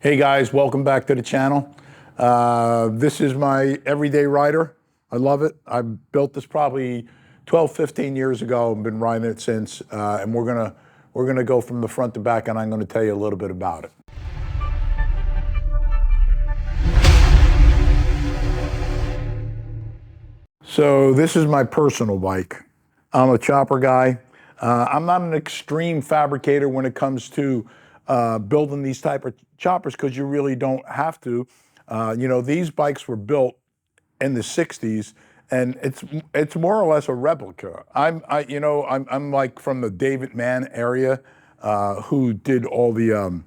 Hey guys, welcome back to the channel. This is my everyday rider. I love it. I built this probably 12, 15 years ago and been riding it since. And we're gonna go from the front to back, and I'm gonna tell you a little bit about it. So this is my personal bike. I'm a chopper guy. I'm not an extreme fabricator when it comes to building these type of choppers, because you really don't have to. These bikes were built in the '60s, and it's more or less a replica. I'm like from the David Mann area, who did all the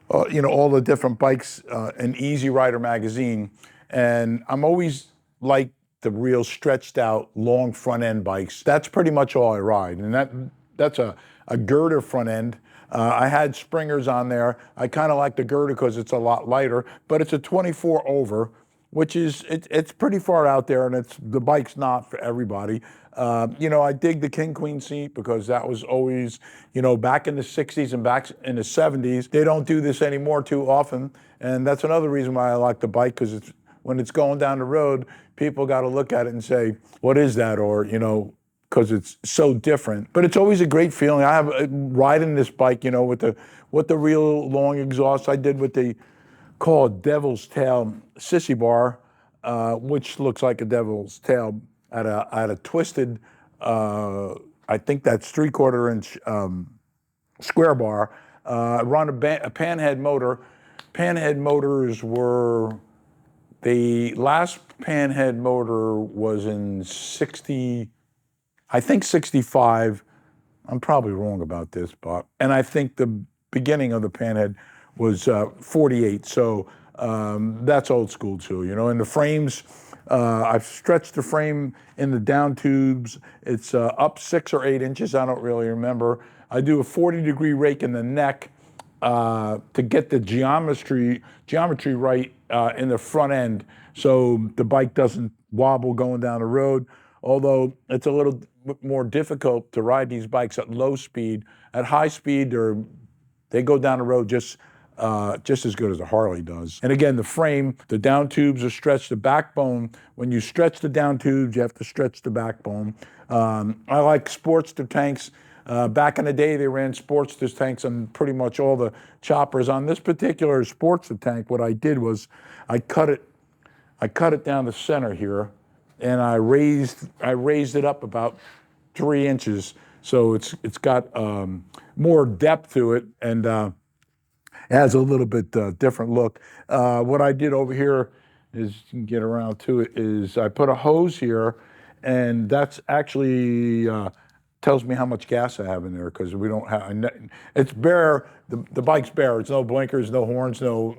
all the different bikes in Easy Rider magazine, and I'm always like the real stretched out long front end bikes. That's pretty much all I ride, and that's a girder front end. I had springers on there. I kind of like the girder because it's a lot lighter, but it's a 24 over, which is it's pretty far out there, and the bike's not for everybody. I dig the King Queen seat because that was always, back in the '60s and back in the '70s. They don't do this anymore too often, and that's another reason why I like the bike, because when it's going down the road, people got to look at it and say, "What is that?" Or because it's so different. But it's always a great feeling. I have riding this bike, with the real long exhaust. I did what they call a devil's tail sissy bar, which looks like a devil's tail at a twisted, I think that's 3/4 inch square bar. Run a panhead motor. Panhead motors were, the last panhead motor was in 60, I think 65. I'm probably wrong about this, but, and I think the beginning of the panhead was 48. So that's old school too, And the frames, I've stretched the frame in the down tubes. It's up 6 or 8 inches. I don't really remember. I do a 40-degree rake in the neck to get the geometry right in the front end, so the bike doesn't wobble going down the road. Although it's a little more difficult to ride these bikes at low speed. At high speed, they go down the road just as good as a Harley does. And again, the frame, the down tubes are stretched. The backbone, when you stretch the down tubes, you have to stretch the backbone. I like Sportster tanks. Back in the day, they ran Sportster tanks on pretty much all the choppers. On this particular Sportster tank, what I did was I cut it down the center here, and I raised it up about 3 inches, so it's got more depth to it, and it has a little bit different look. What I did over here is, you can get around to it, is I put a hose here, and that's actually tells me how much gas I have in there, because we don't have, it's bare, the bike's bare. It's no blinkers, no horns, no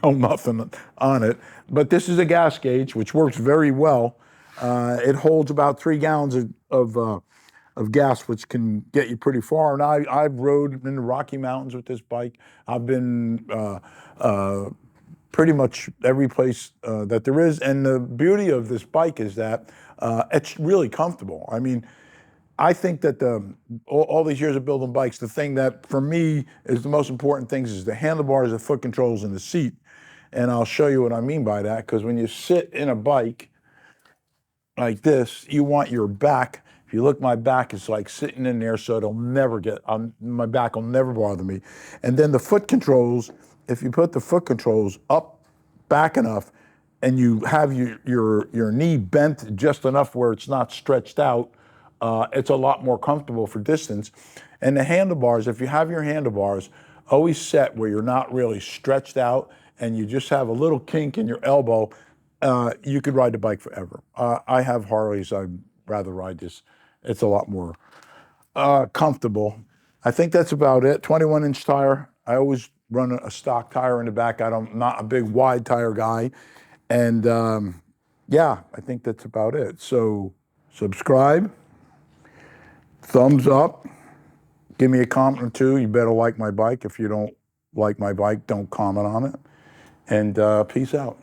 nothing on it. But this is a gas gauge, which works very well. It holds about 3 gallons of gas, which can get you pretty far. And I've rode in the Rocky Mountains with this bike. I've been pretty much every place that there is. And the beauty of this bike is that it's really comfortable. I mean, I think that all these years of building bikes, the thing that for me is the most important things is the handlebars, the foot controls, and the seat. And I'll show you what I mean by that, because when you sit in a bike like this, you want your back. If you look, my back is like sitting in there, so it'll never my back will never bother me. And then the foot controls, if you put the foot controls up back enough, and you have your knee bent just enough where it's not stretched out, it's a lot more comfortable for distance. And the handlebars, if you have your handlebars always set where you're not really stretched out, and you just have a little kink in your elbow, you could ride the bike forever. I have Harleys. I'd rather ride this. It's a lot more comfortable. I think that's about it. 21-inch tire. I always run a stock tire in the back. I'm not a big wide tire guy. And yeah, I think that's about it. So subscribe, thumbs up, give me a comment or two. You better like my bike. If you don't like my bike, don't comment on it. And peace out.